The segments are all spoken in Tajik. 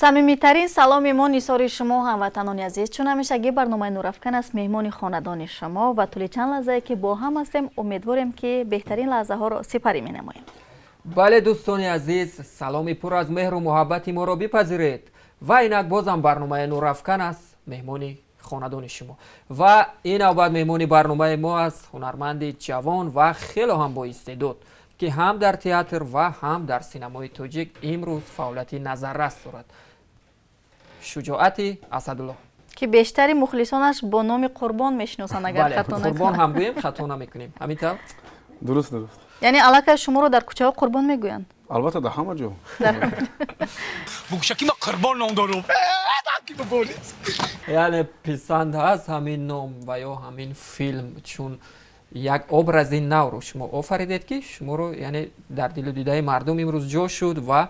صمیمی‌ترین سلام ما نیساری شما هموطنان عزیز. چون همیشگی برنامه نورافکن است مهمان خاندان شما و طول چند لحظه که با هم هستیم امیدواریم که بهترین لحظه ها را سپری می‌نماییم. بله دوستان عزیز، سلامی پر از مهر و محبت ما را بپذیرید و اینک بازم برنامه نورافکن است مهمان خاندان شما و این بعد مهمان برنامه ما است هنرمندی جوان و خیلی هم با استعداد که هم در تئاتر و هم در سینمای توجیک امروز فعالیت نظررس دارد. شجاعت اسدالله که بیشتری مخلصانش با نام قربان میشناسند اگر خطا نکنم. قربان هم گوییم، خطا نمیکنیم. همینطور؟ درست. یعنی علاقه شما رو در کوچه ها قربان میگویند؟ البته در همه جا. بوشکی ما قربان نام دارم. یعنی پسند هست همین نام و یا همین فیلم، چون یک ابرازی نو رو شما آفریدید که شما رو یعنی در دل و دیده مردم امروز جا شد و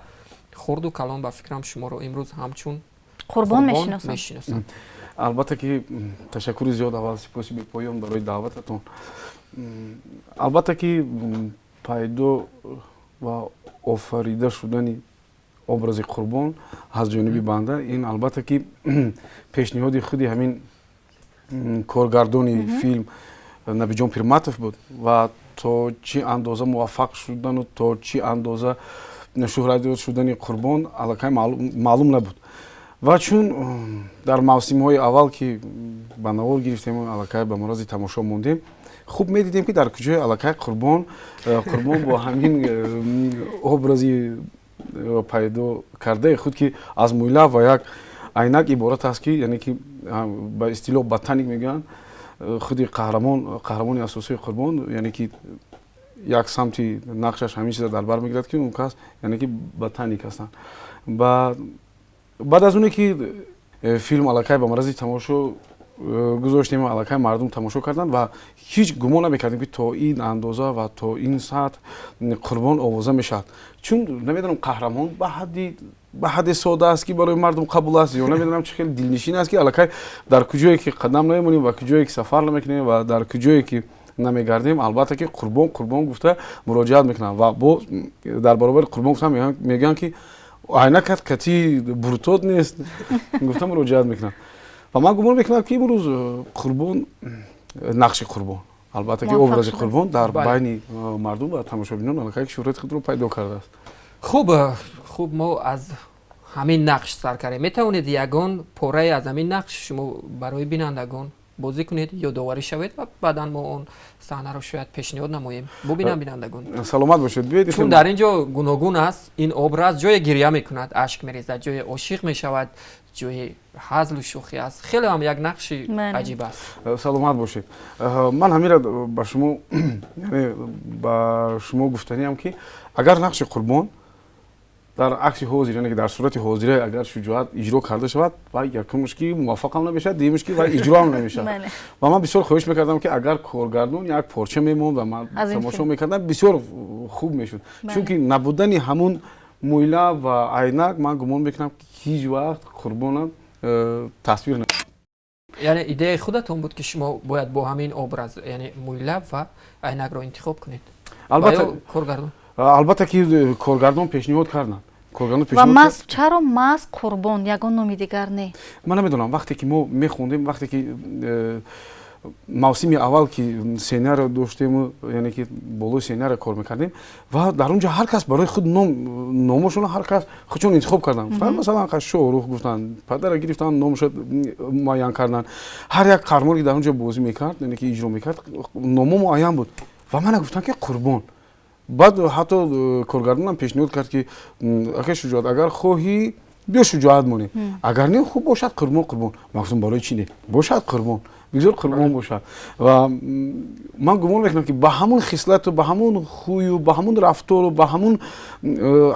خرد و کلان با فکرم شما رو امروز همچون قربان میشناسند. البته که تشکر زیاد اول سپاسی می‌پایم برای دعوتتون. البته که پیدا و آفریده شدن ابراز قربان از جانب بنده این البته که پیشنهاد خودی همین کارگردان فیلم نبی جان پیرماتوف بود و تا چی اندازه موفق شدن و تا چی اندازه شهرت شدن قربان علاقه معلوم نبود و چون در موسم‌های اول که به نوار گرفتیم علاقه به مرز تماشا موندیم خوب می‌دیدیم که در کجای علاقه قربان با همین ابرازی پیدا کرده خود که از مویلا و یک عینک عبارت است که یعنی که به اصطلاح باتانیک میگن خود قهرمان اساسی قربان یعنی که یک سمتی نقشش همیشه در بر میگیرد که اون کس یعنی که باتانیک هستن. بعد از اون که فیلم علاقه به مرز تماشا گذاشتیم علاقه مردم تماشا کردن و هیچ گمان نمی‌کردیم که تا این اندازه و تا این سطح قربان آوازه میشد، چون نمیدونم قهرمان به حد ساده است که برای مردم قبول است یا نمیدونم چه خیلی دلنشین است که علاقه در کجایی که قدم نمی‌مونیم و کجایی که سفر نمی‌کنیم و در کجایی که نمی‌گردیم البته که قربان گفته مراجعت میکنن و با در برابر قربان گفتن میگن که عینکت کتی بروتود نیست گفتم مراجعت میکنن و من گمان میکنم که امروز قربان نقش قربان البته که ابراز قربان در بین مردم و تماشابینان علاقه شهرت خود رو پیدا کرده است. خوب ما از همین نقش سر کردیم. میتونید یگان پاره از همین نقش شما برای بینندگان بازی کنید یا داوری شوید و بعدا ما اون صحنه رو شاید پیشنهاد نماییم ببینن بینندگان. سلامت باشید. بیایید چون در اینجا گوناگون است. این ابراز جای گریه میکند، اشک میریزد، جای عاشق میشود، جای هزل و شوخی است. خیلی هم یک نقش عجیب است. سلامت باشید. من همین را به شما یعنی با شما گفتنیم که اگر نقش قربان در عکس حاضر یعنی که در صورت حاضره اگر شجاعت اجرا کرده شود و یکمش که موفق هم نمیشه دیمش که و اجرا هم نمیشه و من بسیار خواهش میکردم که اگر کارگردان یک پارچه میموند و من تماشا میکردم بسیار خوب میشد، چون که نبودن همون مویلا و عینک من گمان میکنم که هیچ وقت قربانم تصویر نمیشه. یعنی ایده خودتون بود که شما باید با همین ابراز یعنی مویلا و عینک رو انتخاب کنید. البته که کارگردان پیشنهاد کردن. و ماست چرا ماست قربان یگان نام دیگر نه؟ من نمیدونم. وقتی که ما میخوندیم وقتی که موسم اول که سینار داشتیم یعنی که بالای سینار کار میکردیم و در اونجا هر کس برای خود نامشون هر کس خودشون انتخاب کردن. مثلا شاهرخ گفتن، پدر گرفتن نامش معین کردن، هر یک قهرمان که در اونجا بازی میکرد یعنی که اجرا میکرد نام معین بود و من گفتن که قربان. بعد حتی کارگردانم پیشنهاد کرد که اگه شجاعت اگر خواهی بیا شجاعت مونی، اگر نه خوب باشد قربان. من گفتم برای چی نه؟ باشد قربان، بگذار قربان باشد. و من گمان میکنم که با همون خصلت و با همون خوی و با همون رفتار و با همون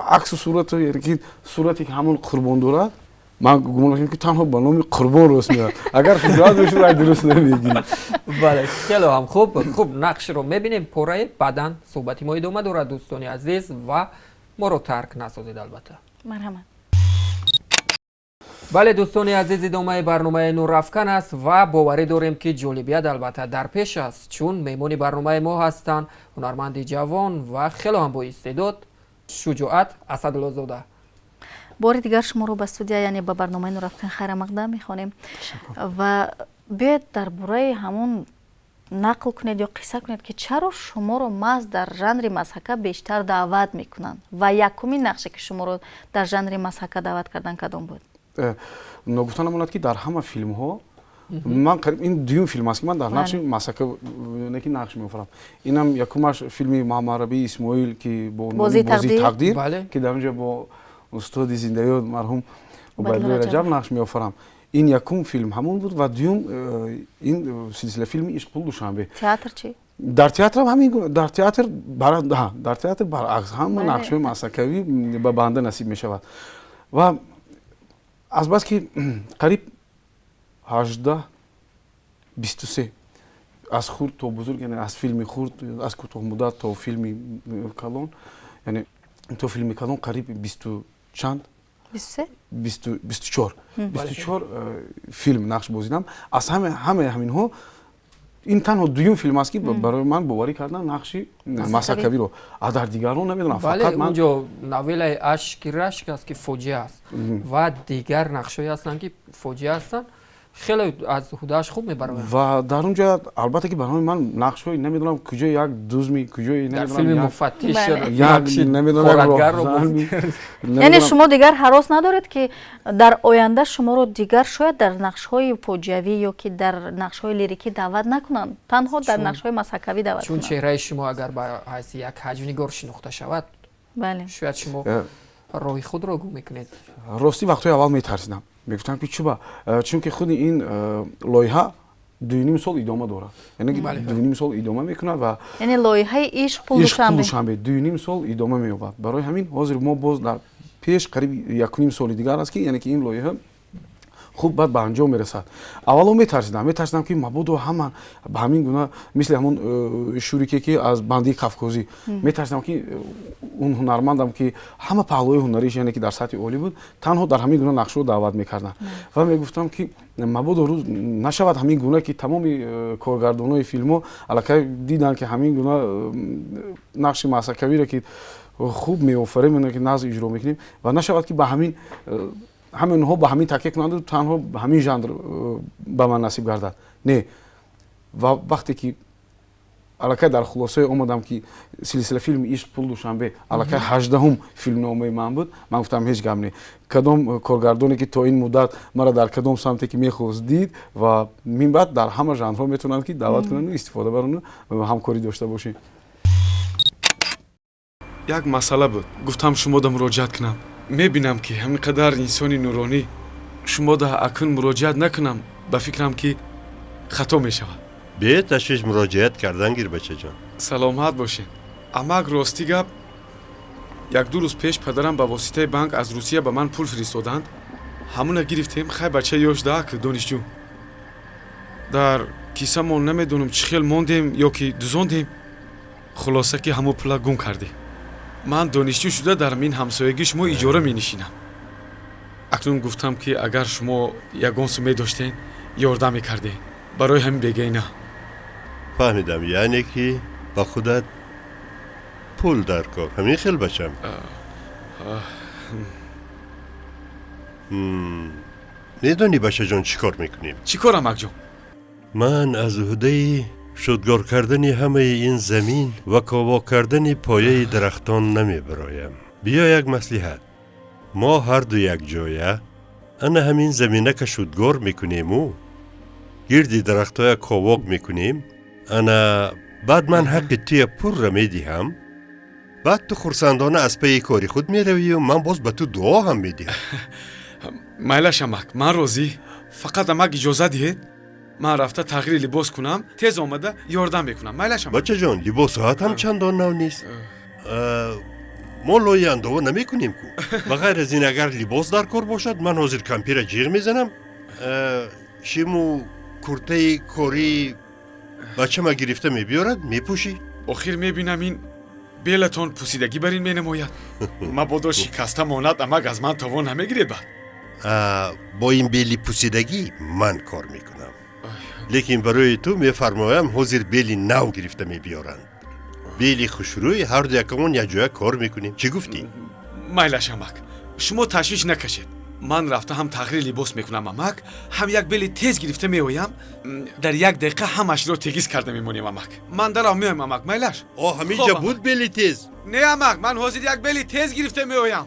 عکس و صورت یعنی که صورتی که همون قربان دارد من گمان میکنم که تنها با نام قربان راست میاد. اگر شجاعت بشه رای درست نمیگیری. بله خیلی هم خوب نقش رو میبینیم پاره بعداً صحبتی ما ادامه دارد دوستان عزیز و ما رو ترک نسازید البته. مرحبا. بله دوستان عزیز ادامه برنامه نورافکن است و باوری داریم که جالبیت البته در پیش است، چون مهمان برنامه ما هستند هنرمند جوان و خیلی هم با استعداد شجاعت اسدالله زاده. بار دیگر شما رو به استودیو یعنی به برنامه نورافکن خیر مقدم میخوانیم و بیاید درباره همون نقل کنید یا قصه کنید که چرا شما رو محض در ژانر مسحکه بیشتر دعوت میکنن و یکمین نقشی که شما رو در ژانر مسحکه دعوت کردن کدام بود؟ نگفتنم اومد که در همه فیلم ها من قریب این دوم فیلم است که من در نقش مسحکه نکی نقش می‌آفرم. اینم یکمش فیلم محمد اسماعیل که با بازی تقدیر که در اونجا با استاد زنده یاد مرحوم عبدالله رجب نقش می‌آفرم. این یکم فیلم همون بود و دوم این سلسله فیلم عشق پول دوشنبه. تئاتر چی؟ در تئاتر هم همین در تئاتر در تئاتر برعکس هم نقش مسحکوی به بنده نصیب می‌شود و از بس که قریب 18 23 از خورد تا بزرگ یعنی از فیلم خورد از کوتاه مدت تا فیلم کلان یعنی تا فیلم کلان قریب 20 چند 24 فیلم نقش بازیدم از همین ها این تنها دوم فیلم است که برای من باوری کردن نقشی مسحکوی رو در دیگران نمیدونم فقط من اونجا ناول اشکی رشک است که فوجیه است و دیگر نقش‌هایی هستند که فوجیه هستند خیلی از هوداش خوب میبرم و در اونجا البته که برای من نقش‌های نمیدونم کجا یک دوزمی کجا نمیدونم در فیلم مفاتیش یک نمیدونم یعنی شما دیگر هراس ندارید که در آینده شما رو دیگر شاید در نقش‌های فوجیوی یا که در نقش‌های لیریکی دعوت نکنن تنها در نقش‌های مسحکوی دعوت کنن چون چهره شما اگر با حیث یک حجم‌نگار شناخته شود بله شاید شما راه خود را گم میکنید راستی وقتی اول میترسیدم میگفتم که چون که خود این لایحه 2.5 سال ادامه داره یعنی 2.5 سال ادامه میکنه و یعنی لایحه عشق پول دوشنبه 2.5 سال ادامه مییابد برای همین حاضر ما باز در پیش قریب 1.5 سال دیگر است که یعنی که این لایحه خوب بعد به انجام میرسد اولا میترسیدم که مبادا همان به همین گونه مثل همون شوریکی که از بندی قفقازی میترسیدم که اون هنرمندم که همه پهلوهای هنریش یعنی که در سطح عالی بود تنها در همین گونه نقش رو دعوت میکردن و میگفتم که مبادا روز نشود همین گونه که تمام کارگردانای فیلمو الکی دیدن که همین گونه نقش مسحکوی را که خوب میآفریم که ناز اجرا میکنیم و نشود که به همین ها به همین تکیه کنند و تنها به همین ژانر به من نصیب گردد نه و وقتی که الکی در خلاصه اومدم که سلسله فیلم عشق پول دوشنبه الکی 18 فیلم نامه من بود من گفتم هیچ غم نه کدام کارگردانی که تا این مدت مرا در کدام سمتی که میخواست دید و من بعد در همه ژانرها میتونن که دعوت کنن و استفاده برن و همکاری داشته باشیم یک مسئله بود گفتم شما دا مراجعت کنم میبینم که همینقدر انسانی نورانی شما دا اکنون مراجعت نکنم به فکرم که خطا میشود به تشویش مراجعت کردن گیر بچه جان سلامت باشین اما اگر راستی گپ یک دو روز پیش پدرم به واسطه بانک از روسیه به من پول فرستادند همون گرفتیم خیلی بچه 18 دانشجو در کیسه ما نمیدونم چه خیل موندیم یا که دوزاندیم خلاصه که همو پولا گم کردیم من دانشجو شده در این همسایگی شما اجاره می نشینم اکنون گفتم که اگر شما یگان سومه داشتین یاردم میکردین برای همین بگی نه فهمیدم یعنی که با خودت پول در کار همین خیل بچم میدونی بچه جان چی کار میکنیم؟ چی کارم اک جان؟ من از عهده شدگار کردن همه این زمین و کاوا کردن پایه درختان نمی برایم بیا یک مصلحت ما هر دو یک جایه انا همین زمینه که شدگار میکنیم و گردی درختای کاواک میکنیم انا بعد من حق توی پر را میدیم بعد تو خورسندانه از پی کاری خود میروی و من باز به تو دعا هم میدیم مایلا شمک من راضی فقط امک اجازه دهید من رفته تغییر لباس کنم تیز آمده یاردم میکنم مایلا شمک بچه جان لباس هات هم چندان نو نیست ما لای اندوه نمی کنیم کو بغیر از این اگر لباس در کار باشد من حاضر کمپیر جیغ میزنم شیمو کرته کاری بچه ما گرفته میبیارد میپوشی آخر میبینم این بیلتان پوسیدگی بر این مینماید مبادا شکسته ماند امک از من توان نمیگیرد بعد با این بیلی پوسیدگی من کار میکنم لیکن برای تو میفرمایم حاضر بیلی نو گرفته میبیارند بیلی خوشروی هر دو یکمون یک جای کار میکنیم چی گفتی؟ مایلا شمک شما تشویش نکشید. من رفته هم تغییر لباس میکنم امک، هم یک بلی تیز گرفته میایم، در یک دقیقه همش رو تگیز کرده میمونیم امک. من درام میایم امک میلش. همینجا بود بلی تیز؟ نه امک، من حاضر یک بلی تیز گرفته میایم.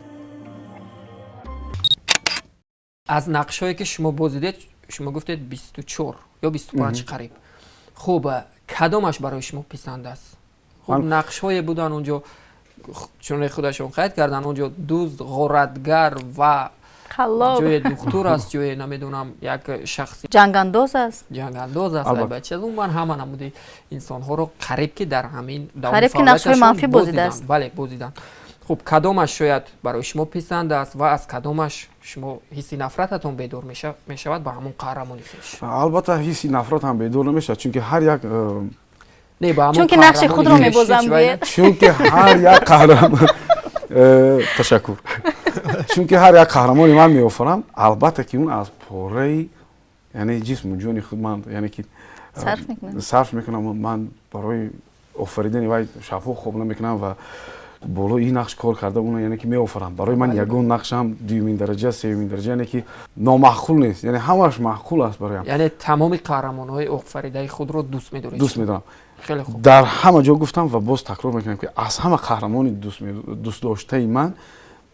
از نقشایی که شما بازدید شما گفتید 24 یا 25 قریب. خب کدامش برای شما پسند است؟ خب نقش‌های بودن اونجا چون خودشون قید کردن اونجا دوست، غارتگر و جای دکتر است، جای نمیدونم یک شخصی جنگانداز است. جنگانداز است. بچه از اون من همه نموده انسان ها رو قریب که در همین قریب که نقش‌های منفی بازیده است. بله بازیدن. خب کدامش شاید برای شما پسند است و از کدامش شما حسی نفرتتون بیدار میشود با همون قهرمانی خویش؟ البته حسی نفرت هم بیدار نمیشه چون که هر یک نه با همون چون که نقش خود رو میبازم بیاد. چون که هر یک قهرمان تشکر. چون که هر یک قهرمانی من میآفرم البته که اون از پاره یعنی جسم و جون خود من یعنی که صرف میکنم من برای آفریدن وای شفاف خوب نمیکنم و بالا این نقش کار کرده اون یعنی که میآفرم برای من یگان نقشم دومین درجه سومین درجه یعنی که نامعقول نیست یعنی همش معقول است برایم. یعنی تمام قهرمان‌های آفریده خود رو دوست می‌دارید؟ دوست می‌دارم. خیلی خوب. در همه جا گفتم و باز تکرار میکنم که از همه قهرمانی دوست داشته من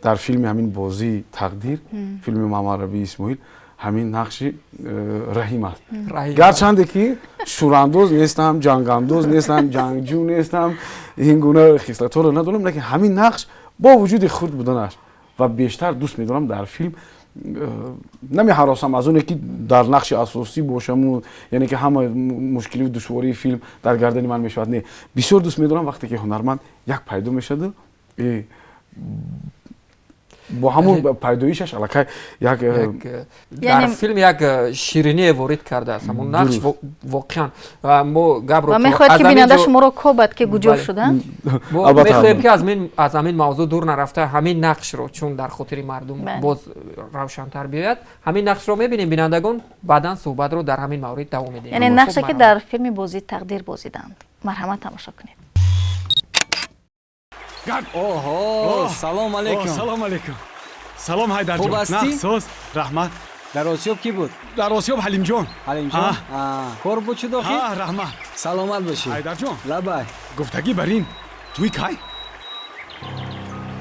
در فیلم همین بازی دکدیر فیلم محمد ربیع اسماعیل همین نقش رحیم است. گرچنده که شوراندوز نیستم، جنگاندوز نیستم، جنگجو نیستم، این گونه خصلت‌ها رو ندارم، لیکن همین نقش با وجود خود بودنش و بیشتر دوست می‌دارم در فیلم نمی‌هراسم از اون که در نقش اساسی باشم و یعنی که همه مشکلی و دشواری فیلم در گردن من میشود. نه بسیار دوست می‌دارم وقتی که هنرمند یک پیدا میشد با همون پیدایشش علاقه یک در فیلم یک شیرینی وارد کرده است همون نقش واقعا و ما گبر و میخواید که بیننده شما رو کوبد که گجور شدن ما میخوایم که از همین موضوع دور نرفته همین نقش رو چون در خاطر مردم باز روشن‌تر بیاید همین نقش رو میبینیم بینندگان بعداً صحبت رو در همین مورد ادامه میدیم. یعنی نقشی که در فیلم بازی دکدیر بازیدند مرحمت تماشا کنید. اوه سلام علیکم. سلام علیکم. سلام حیدر جان. نقص رحمت. در آسیاب کی بود؟ در آسیاب حلیم جان. حلیم جان. کار بود چه داخل؟ رحمت. سلامت باشی. حیدر جان. لبای. گفتگی برین. توی کی؟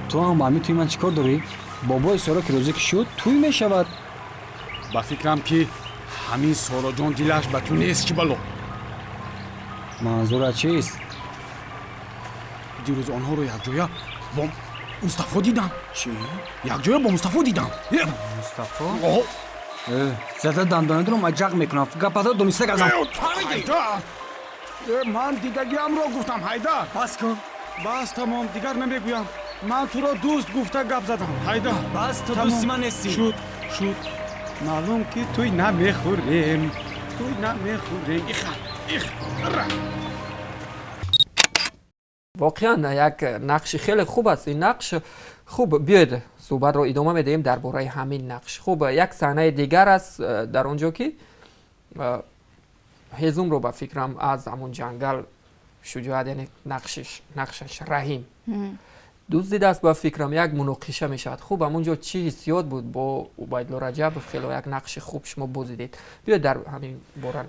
تو هم با همین توی من چیکار داری؟ بابای سارا که روزی که شد توی میشود. با فکرم که همین سارا جان دیلش به تو نیست که بلو. منظورت چیست؟ دیروز آنها رو یک جایی با مصطفی دیدم. چی؟ یک جایی با مصطفی دیدم. مصطفی؟ زده دندانت رو مجق میکنم. گپتا دونسته گزم. حیدر من دیگه را گفتم حیدر. بس کن. بس تمام دیگر نمیگویم. من تو را دوست گفته گپ زدم. حیدر بس تو دوست من نیستی. شد معلوم که توی نمیخوریم. واقعا یک نقش خیلی خوب است این نقش. خوب بیاید صحبت رو ادامه میدیم درباره همین نقش. خوب یک صحنه دیگر است در اونجا که هزوم رو به فکرم از همون جنگل شجاعت یعنی نقشش رحیم دوست دیده است. به فکرم یک مناقشه میشود. خوب همونجا چی حسیات بود با عبیدالله رجب؟ خیلی یک نقش خوب شما بازیدید. بیاید در همین باره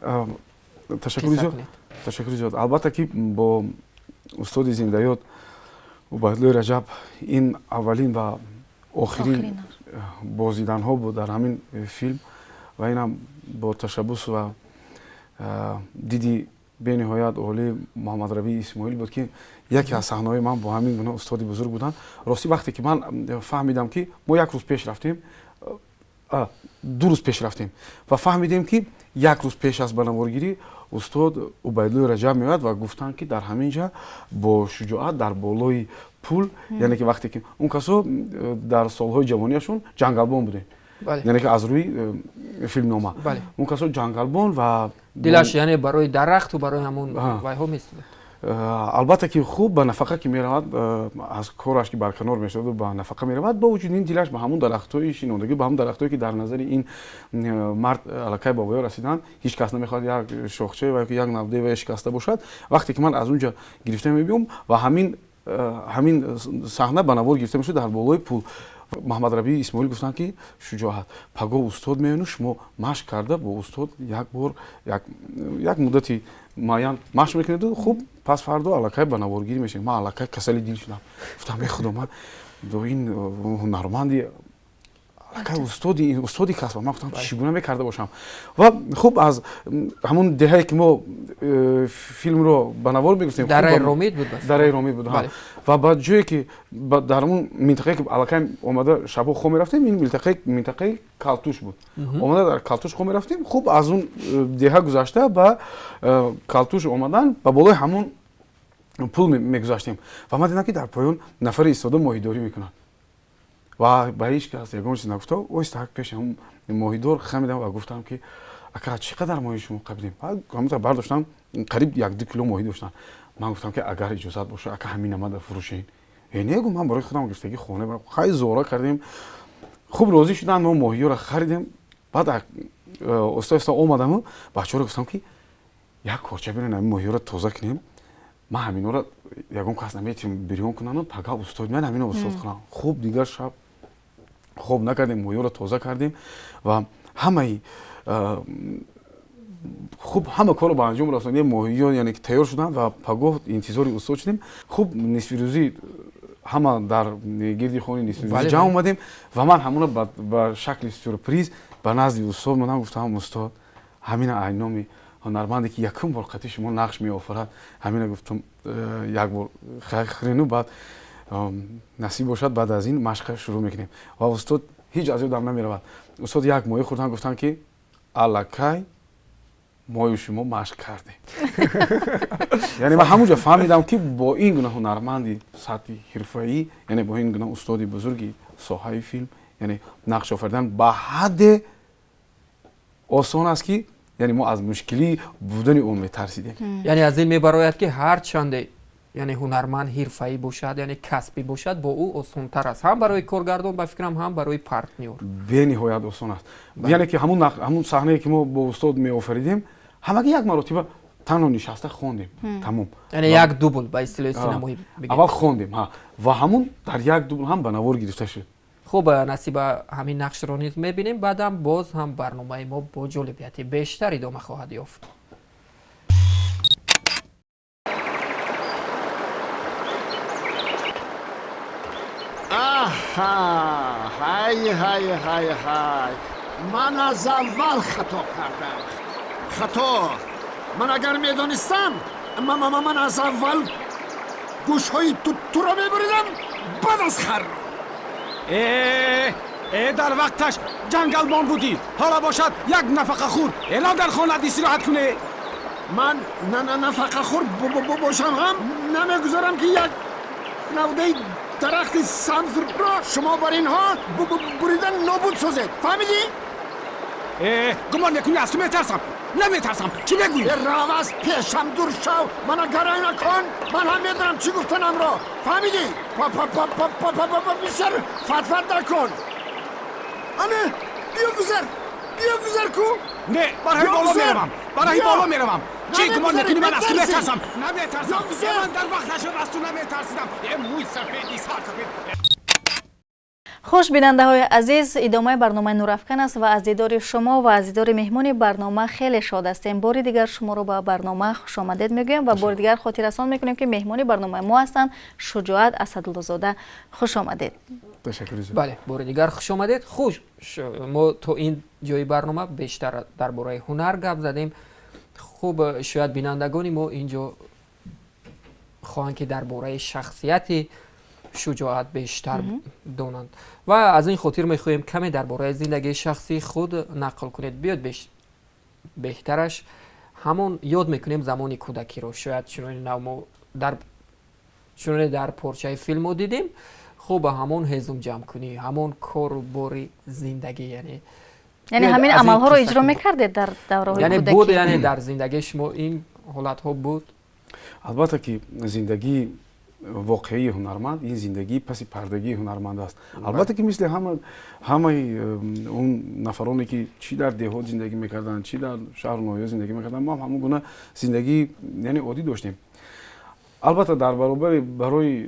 تشکر زیاد. البته که با استاد زنده‌یاد عبیدالله رجب این اولین و آخرین بازیدن ها بود در همین فیلم و اینم با تشبس و دیدی به نهایت عالی محمد ربیع اسماعیل بود که یکی از صحنه‌های من با همین گونه استاد بزرگ بودن. راستی وقتی که من فهمیدم که ما یک روز پیش رفتیم 2 روز پیش رفتیم و فهمیدیم که یک روز پیش از بنوارگیری استاد عبیدالله رجب میاد و گفتن که در همین جا با شجاعت در بالای پول یعنی که وقتی که اون کسا در سالهای جوانیشون جنگلبان بودن یعنی که از روی فیلم نامه اون کسا جنگلبان و دلش یعنی برای درخت و برای همون وایها میسته. البته که خوب به نفقه که میرود از کارش که برکنار میشد و به نفقه میرود با وجود این دلش به همون درختای شینندگی به همون درختایی که در نظر این مرد علاقه بابایا رسیدن هیچ کس نمیخواد یک شاخچه و یک نوده و شکسته باشد. وقتی که من از اونجا گرفته میبینم و همین صحنه به نوار گرفته میشه در بالای پول محمد ربی اسماعیل گفتن که شجاعت پگاه استاد میونو شما مشق کرده با استاد یک بار یک مدتی معین مشق میکنید و خوب پس فردا علاقه به نوارگیری میشین. من علاقه کسلی دیل شدم، گفتم ای خدا من دو این هنرمندی استادی کسب من گفتم چگونه میکرده باشم. و خوب از همون دهه‌ای که ما فیلم رو به نوار میگفتیم در رومید بود. در رومید بود. و بعد جایی که در اون منطقه که علاقه اومده شبا خو میرفتیم، این منطقه کالتوش بود. اومده در کالتوش خو میرفتیم. خوب از اون دهه گذشته به کالتوش اومدن با بالای همون پول میگذاشتیم و ما دیدم که در پایان نفر ایستاده ماهیداری میکنن و به هیچ کس یگان چیز نگفته. ایستاد پیش اون ماهیدار خمیدم و گفتم که اگر چقدر ماهی شما قبیدیم؟ همونطور برداشتم قریب 1-2 کیلو ماهی داشتن. من گفتم که اگر اجازه باشه اگر همین آمده فروشین. نگو من برای خودم گرفتگی خونه خیلی زورا کردیم. خوب راضی شدن، ما ماهی رو خریدیم. بعد استا اومدم و بچه‌ها رو گفتم که یک کوچه برین همین ماهی رو تازه کنیم. ما همینا رو یگان کس نمیتونیم بریون کنن و پگاه استاد من همینا استاد کنم. خوب دیگر شب خوب نکردیم، ماهی رو تازه کردیم و همه خوب همه کارو به انجام رسوندیم. ماهی‌ها یعنی که تیار شدن و پگاه انتظار استاد شدیم. خوب نصف روزی همه در گردی خونه نصف روزی جمع اومدیم و من همون رو به شکل سورپرایز به نزد استاد من گفتم استاد همین عینامی هنرمندی که یکم بار قطعی شما نقش می آفرد، همین گفتم یک بار خرینو بعد نصیب باشد بعد از این مشق شروع میکنیم و استاد هیچ از یادم نمیرود. استاد یک ماهی خوردن گفتن که الکی ماهی شما مشق کرده. یعنی من همونجا فهمیدم که با این گونه هنرمندی سطح حرفه‌ای، یعنی با این گونه استادی بزرگی ساحه فیلم، یعنی نقش آفریدن به حد آسان است که یعنی ما از مشکلی بودن اون میترسیدیم. یعنی از این میبراید که هر چند یعنی هنرمند حرفه‌ای باشد، یعنی کسبی باشد، با او آسان‌تر است، هم برای کارگردان به فکرم هم برای پارتنر به نهایت آسان است. یعنی که همون صحنه‌ای که ما با استاد می آفریدیم همه یک مرتبه تنها نشسته خواندیم تمام. یعنی یک دوبل به اصطلاح سینمایی بگیم اول خواندیم و همون در یک دوبل هم به نوار گرفته شد. خوب نصیب همین نقش رو نیز میبینیم. بعدم باز هم برنامه ما با جالبیت بیشتر ادامه خواهد یافت. های من از اول خطا کردم. خطا من اگر میدانستم من از اول گوشهای تو را میبریدم بعد از خر. در وقتش جنگلبان بودی، حالا باشد یک نفقه خور الا در خانه استراحت کنه. من نفقه خور باشم هم نمیگذارم که یک نوده درخت سبز را شما بر اینها بریدن نابود سازید. فهمیدی؟ گمان نکنی از تو نمیترسم. چی بگویی؟ رو از پیشم دور شو، من گرای نکن. من هم میدونم چی گفتنم را. فهمیدی؟ بسر فتفت نکن. آنه بیا گذر کو. نه برای بالا میروم. چی گمان نکنی من از تو نمیترسم. من در وقت نشد از تو نمیترسیدم. موی سفیدی سر سفید. خوش بیننده های عزیز، ادامه برنامه نورافکن است و از دیدار شما و از دیدار مهمون برنامه خیلی شاد هستیم. بار دیگر شما رو به برنامه خوش آمدید میگویم و بار دیگر خاطر رسان میکنیم که مهمون برنامه ما هستند شجاعت اسدالله زاده. خوش آمدید. تشکر. بله، بار دیگر خوش آمدید. ما تو این جای برنامه بیشتر درباره هنر گپ زدیم. خوب شاید بینندگان ما اینجا خواهند که درباره شخصیت شجاعت بیشتر دانند و از این خاطر میخواهیم کمی درباره زندگی شخصی خود نقل کنید. بیاد بهترش همون یاد میکنیم زمانی کودکی رو. شاید چون در پارچه فیلم رو دیدیم. خوب همون هضم جمع کنی، همون کارباری زندگی، یعنی همین عمل ها رو اجرا میکردید در دوره های یعنی کودکی؟ بود، یعنی در زندگی شما این حالت ها بود؟ البته که زندگی واقعی هنرمند این زندگی پس پردگی هنرمند است. البته که مثل همه اون نفرانی که چی در دهات زندگی میکردن چی در شهر نویا زندگی میکردن ما همون گونه زندگی یعنی عادی داشتیم. البته در برابر برای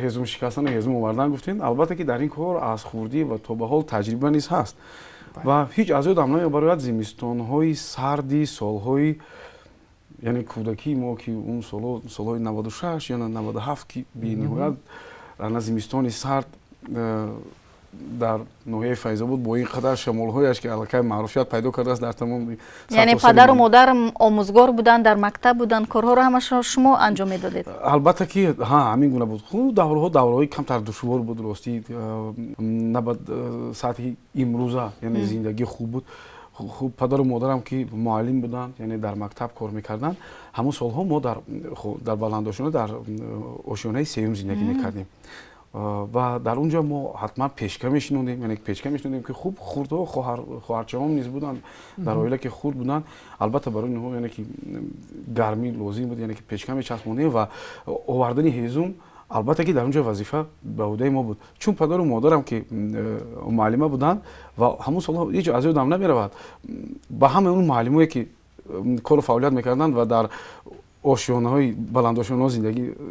ҳезум шикастан ҳезум овардан гуфтин. Албатта ки дар ин кор аз хурдӣ ва то ба ҳол таҷриба низ ҳаст. Ва ҳеҷ аз ёдам намебарояд зимистонҳои сарди солҳои яъне кӯдакии мо ки он солҳои 96 ё 97 ки бениҳоят ана зимистони сард дар ноҳияи Файзобод бо ин қадар шамолҳояш ки аллакай маъруфият пайдо кардааст дар тамоми яъне падару модарам омӯзгор буданд, дар мактаб буданд, корҳоро ҳамаашро шумо анҷом медодед? Албатта ки ҳамин гуна буд. Давраҳои камтар душвор буд ростӣ, на ба сатҳи имрӯза, яъне зиндагӣ хуб буд. Хуб падару модарам ки муаллим буданд, яъне дар мактаб кор мекарданд. Ҳамон солҳо мо дар баландошона дар ошёнаи сеюм зиндагӣ мекардем. ва дар унҷо мо ҳатман пешка мешинодем, яъне пешка мешинодем ки хуб хурдҳо хоҳарчаҳом низ буданд дар оила ки хурд буданд. Албатта барои инҳо яъне ки гармӣ лозим буд, яъне ки пешка мечаспонем ва овардани ҳезум албатта ки дар унҷо вазифа ба ӯҳдаи мо буд. Чун падару модарам ки муаллима буданд ва ҳамон солҳо ҳеҷ аз ёдам намеравад, ба ҳамаи он муаллимое ки кору фаъолият мекарданд ва дар ошёнаҳои баландошонаҳо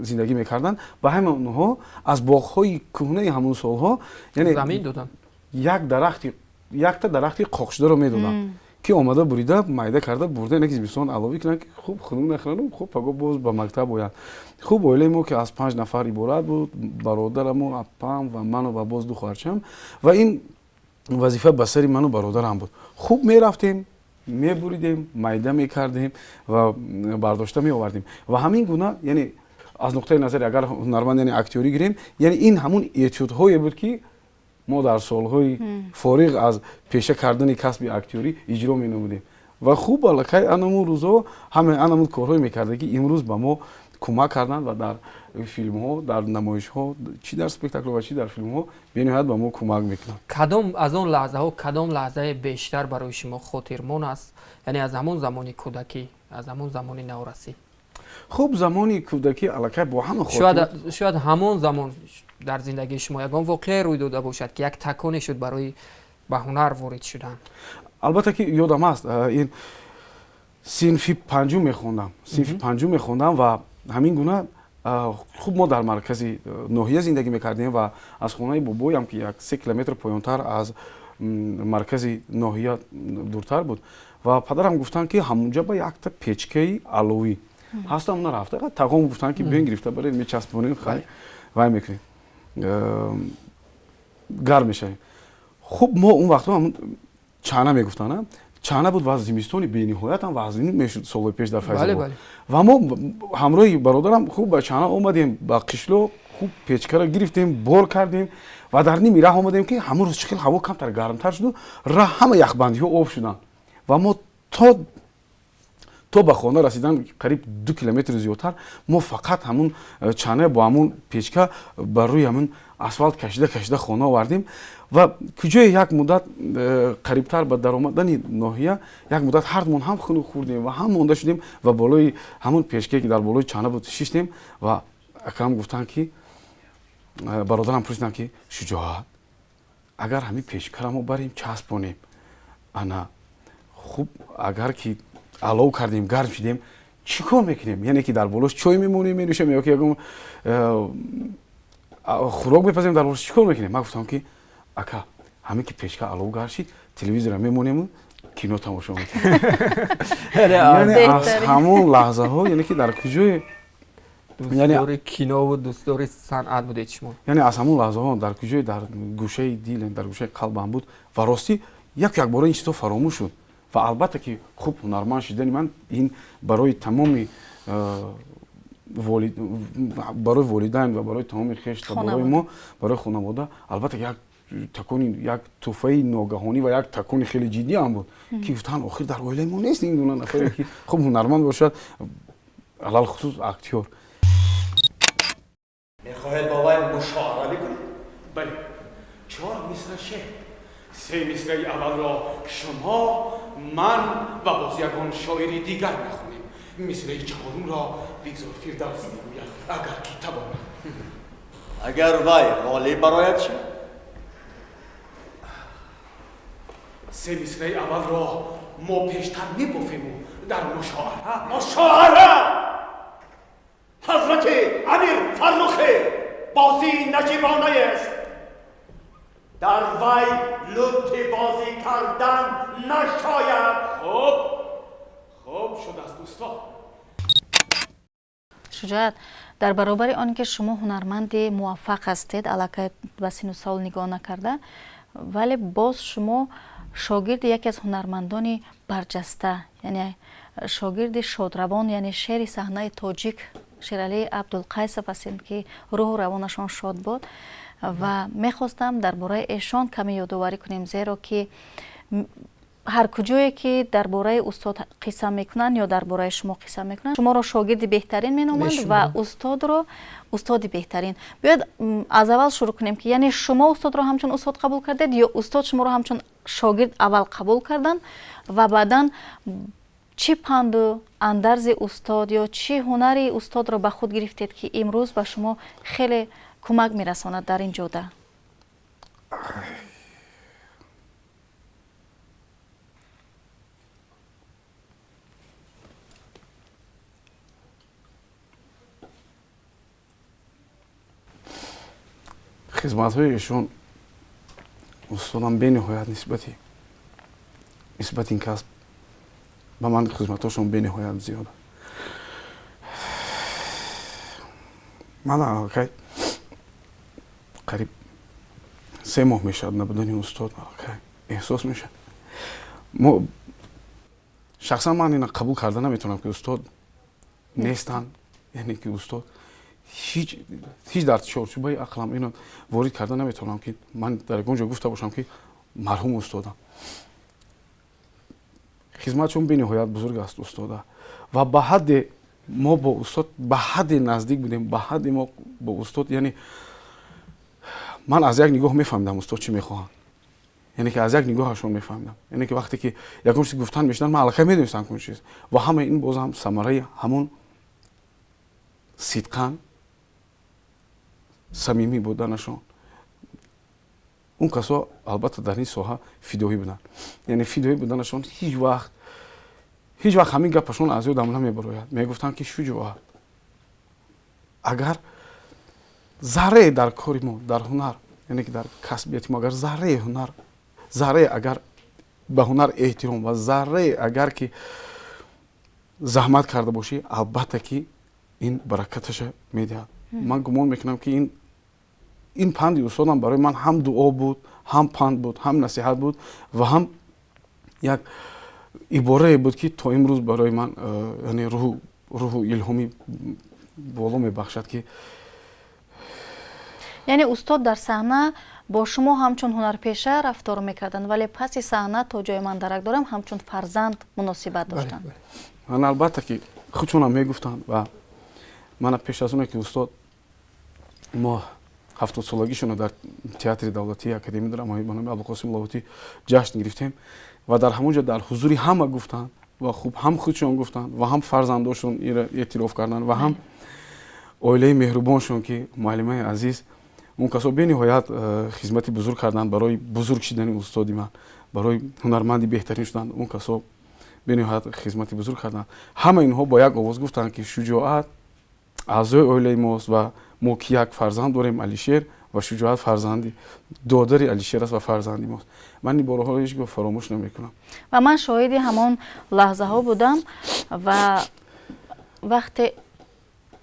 зиндагӣ мекарданд, ба ҳамаи онҳо аз боғҳои кӯҳнаи ҳамон солҳо яъне замин доданд. Якта дарахти қоқшдаро медоданд ки омада бурида майда карда бурда, яъне ки зимистон аловӣ кунанд ки хуб хунук нахӯранд, хуб паго боз ба мактаб оянд. Хуб оилаи мо ки аз 5 нафар иборат буд, бародараму, апам ва ману ва боз ду хоҳарчам, ва ин вазифа ба сари ману бародарам буд. Хуб мерафтем, мебуридем, майда мекардем ва бардошта меовардем. Ва ҳамин гуна, яъне аз нуқтаи назари агар ҳунарманд яъне актёрӣ гирем, яъне ин ҳамун этюдҳое буд ки мо дар солҳои фориғ аз пеша кардани касби актёрӣ иҷро менамудем. Ва хуб аллакай анамун рӯзҳо ҳамаи анамун корҳое мекардем ки имрӯз ба мо кӯмак карданд ва дар филмҳо, дар намоишҳо, чӣ дар спектаклҳо ва чӣ дар филмҳо бениҳоят ба мо кӯмак мекунанд. Кадом аз он лаҳзаҳо, кадом лаҳзае бештар барои шумо хотирмон аст? Яъне аз ҳамон замони кӯдакӣ, аз ҳамон замони наврасӣ? Хуб замони кӯдакӣ аллакай бо ҳама хотир. Шояд ҳамон замон дар зиндагии шумо ягон воқеа рӯй дода бошад ки як таконе шуд барои ба ҳунар ворид шудан? Албатта ки ёдам аст, ин синфи панҷум мехондам ва ҳамин гуна хуб мо дар маркази ноҳия зиндагӣ мекардем ва аз хонаи бобоям ки 3 километр поёнтар аз маркази ноҳия дуртар буд ва падарам гуфтанд ки ҳамунҷа ба якта печкаи аловӣ ҳастам, нарафта тағом гуфтанд ки биён гирифта баред мечаспонем, вай мекунем, гарм мешавем. Хуб мо он вақтҳо чана мегуфтанд, чана буд ва зимистони бениҳоятам вазнин мешуд солҳои пеш дар Файзобод. Ва мо ҳамроҳи бародарам хуб ба чана омадем, ба қишло хуб печкаро гирифтем, бор кардем ва дар ними раҳ омадем ки ҳамон рӯз чӣ хел ҳаво камтар гармтар шуду, ҳама яхбандиҳо об шуданд ва мо то ба хона расидан қариб 2 километри зиёдтар мо фақат ҳамун чана бо ҳамун печка бар рӯи ҳамун асфалт кашида хона овардем ва куҷое як муддат қарибтар ба даромадани ноҳия як муддат ҳардумон ҳам хунук хӯрдем ва ҳам монда шудем ва болои ҳамун печкае ки дар болои чана буд шиштем ва акам гуфтанд ки бародарам пурсиданд ки Шучоат, агар ҳамин печкаро мо барем часпонем, ана хуб агар ки алов кардем, гарм шидем, чӣ кор мекунем? Яъне ки дар болош чой мемонем, менӯшем ё ки ягон хӯрок мепазем, дар болош чӣ кор мекунем? Ман гуфтам ки ака, ҳамин ки печка алов гарм шид, телевизора мемонему, кино тамошо мекунем. Яъне аз ҳамон лаҳзаҳо, яъне ки дар куҷое дӯстдори кинову дӯстдори санъат будед шумо? Яъне аз ҳамон лаҳзаҳо дар куҷое дар гӯшаи дил, дар гӯшаи қалбам буд ва ростӣ якбора ин чизо фаромӯш шуд. Ва албатта ки хуб ҳунарманд шудани ман ин барои тамоми барои волидайн ва барои тамоми хеш ва барои мо, барои хонавода албатта як такони, як тӯҳфаи ногаҳонӣ ва як такони хеле ҷиддӣ ҳам буд ки гуфтанд охир дар оилаи мо нест ин гуна нафаре ки хуб ҳунарманд бошад, алалхусус актёр. мехоҳед бо вай мушоара бикунед? бале, 4 мисра шеър, 3 мисраи аввалро шумо, ман ва боз ягон шоири дигар мехонем. мисраи чаҳорумро бигзор Фирдавс мегӯяд, агар ки тавонад. агар вай ғолиб барояд шуд, 3 мисраи аввалро мо пештар мебофему дар мушоара. ҳазрати амир Фарлухе بازی نجیبانه است. در وی لطف بازی کردن نشاید. خوب شد است دوستان. شجاعت، در برابر آنکه شما هنرمند موفق هستید، البته به سن و سال نگاه نکرده، ولی باز شما شاگرد یکی از هنرمندان برجسته، یعنی شاگرد شادروان، یعنی شعر صحنه تاجیک شیرعلی عبدالقیسف هستید که روح و روانشان شاد بود و میخواستم درباره ایشان کمی یادآوری کنیم، زیرا که هر کجایی که درباره استاد قصه میکنن یا درباره شما قصه میکنن، شما را شاگرد بهترین مینامند و استاد را استاد بهترین. بیاید از اول شروع کنیم که یعنی شما استاد را همچون استاد قبول کردید یا استاد شما را همچون شاگرد اول قبول کردن و بعدا چی پند و اندرز استاد یا چی هنری استاد را به خود گرفتید که امروز به شما خیلی کمک میرساند در این جاده؟ خدمت‌های ایشون استادم بی‌نهایت نسبت این کسب به من خدمتاشون بی‌نهایت زیاده. من الان قریب 3 ماه میشه نبودن این استاد احساس میشه. شخصا من اینا قبول کرده نمیتونم که استاد نیستن، یعنی که استاد هیچ در چارچوبه عقلم اینو وارد کرده نمیتونم که من در اونجا گفته باشم که مرحوم استادم. خدمتشون بی‌نهایت بزرگ است استاده و به حد ما با استاد به حد نزدیک بودیم، به حد ما با استاد، یعنی من از یک نگاه میفهمیدم استاد چی میخواهند، یعنی که از یک نگاهشون میفهمیدم، یعنی که وقتی که یکم چیز گفتن میشدن من الکی میدونستم اون چیز و همه این باز هم ثمره همون صدقاً صمیمی بودنشون. اون کسا البته در این ساحه فیدایی بودن، یعنی فیدایی بودنشون هیچ وقت همین گپشون از یادم نمیبراید. میگفتن که شجاعت، اگر ذره در کاری ما در هنر، یعنی که در کسبیت ما اگر ذره هنر، ذره اگر به هنر احترام و ذره اگر که زحمت کرده باشی، البته که این برکتش میدهد. من گمان میکنم که این پند استادم برای من هم دعا بود، هم پند بود، هم نصیحت بود و هم یک عباره بود که تا امروز برای من یعنی روح الهامی بالا میبخشد که یعنی استاد در صحنه با شما همچون هنرپیشه رفتار میکردن ولی پس صحنه تا جای من درک دارم همچون فرزند مناسبت داشتن. من البته که خودشون هم میگفتن و من پیش از اون که استاد ما 70 سالگیشون رو در تئاتر دولتی اکادمی درامایی به نام ابوالقاسم لاهوتی جشن گرفتیم و در همونجا در حضور همه گفتن و خوب هم خودشون گفتن و هم فرزنداشون اعتراف کردن و هم عائله مهربانشون که معلمای عزیز اون کسا بی‌نهایت خدمت بزرگ کردن برای بزرگ شدن استادی من، برای هنرمندی بهترین شدن. اون کسا بی‌نهایت خدمت بزرگ کردن. همه اینها با یک آواز گفتن که شجاعت اعضای عائله ماست و ما که یک فرزند داریم علیشیر و شجاعت فرزندی دادر علیشیر است و فرزندی ماست. من این بارها هیچ گاه فراموش نمیکنم و من شاهد همون لحظه ها بودم و وقتی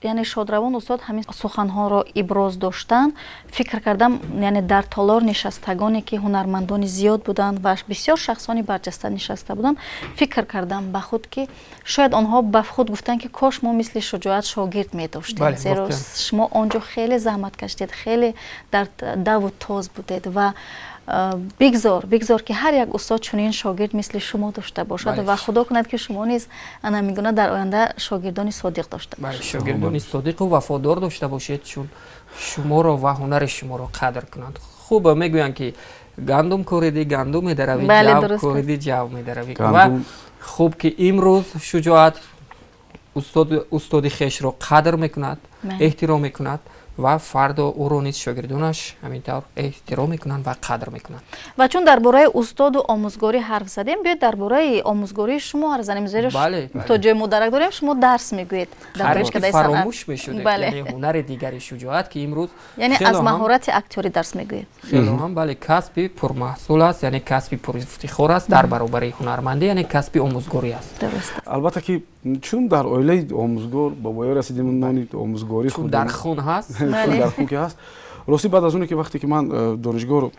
یعنی شادروان استاد همین سخنها را ابراز داشتن فکر کردم یعنی در تالار نشستگانی که هنرمندان زیاد بودند و بسیار شخصانی برجسته نشسته بودند فکر کردم به خود که شاید آنها به خود گفتن که کاش ما مثل شجاعت شاگرد می داشتیم، زیرا شما آنجا خیلی زحمت کشیدید، خیلی در دو و تاز بودید و بگذار که هر یک استاد چنین شاگرد مثل شما داشته باشد و خدا کند که شما نیز انا میگونه در آینده شاگردانی صادق داشته باشید. شاگردانی صادق و وفادار داشته باشید چون شما را و هنر شما را قدر کنند. خوب میگویند که گندم کوریدی گندم میدروی، جو کوریدی جو میدروی و خوب که امروز شجاعت استادی خیش را قدر میکند، احترام میکند ва фарду уро низ шогирдонаш ҳамин тавр эҳтиром мекунанд ва қадр мекунанд. ва чун дар бораи устоду омӯзгорӣ ҳарф задем, биёед дар бораи омӯзгории шумо ҳарф занем, зеро то ҷои мо дарак дорем, шумо дарс мегӯед дар донишкадаи санъат. фаромӯш мешудед, яъне ҳунари дигари шуҷоат ки имрӯз яъне аз маҳорати актёрӣ дарс мегӯед. хело ҳам бале касби пурмаҳсул аст, яъне касби пурифтихор аст дар баробари ҳунармандӣ, яъне касби омӯзгорӣ аст. албатта ки чун дар оилаи омӯзгор бобоё расидем нони омӯзгорӣ чун дар хун ҳаст, дар хун ки ҳаст. рости баъд аз оне ки вақте ки ман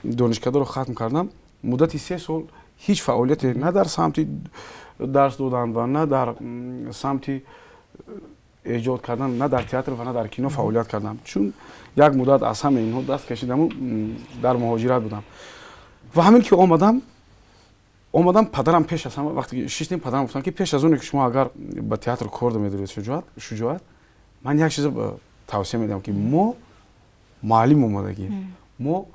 донишкадаро хатм кардам, муддати 3 сол ҳеҷ фаъолияте на дар самти дарс додан ва на дар самти эҷод кардан, на дар театр ва на дар кино фаъолият кардам. чун як муддат аз ҳама инҳо даст кашидаму дар муҳоҷират будам. ва ҳамин ки омадам падарам пеш аз ҳама вақте ки шиштем падарам гуфтам ки пеш аз оне ки шумо агар ба театр кор медоред шуҷоат, ман як чиза тавсия медиҳам ки мо муаллим омадагӣ, мо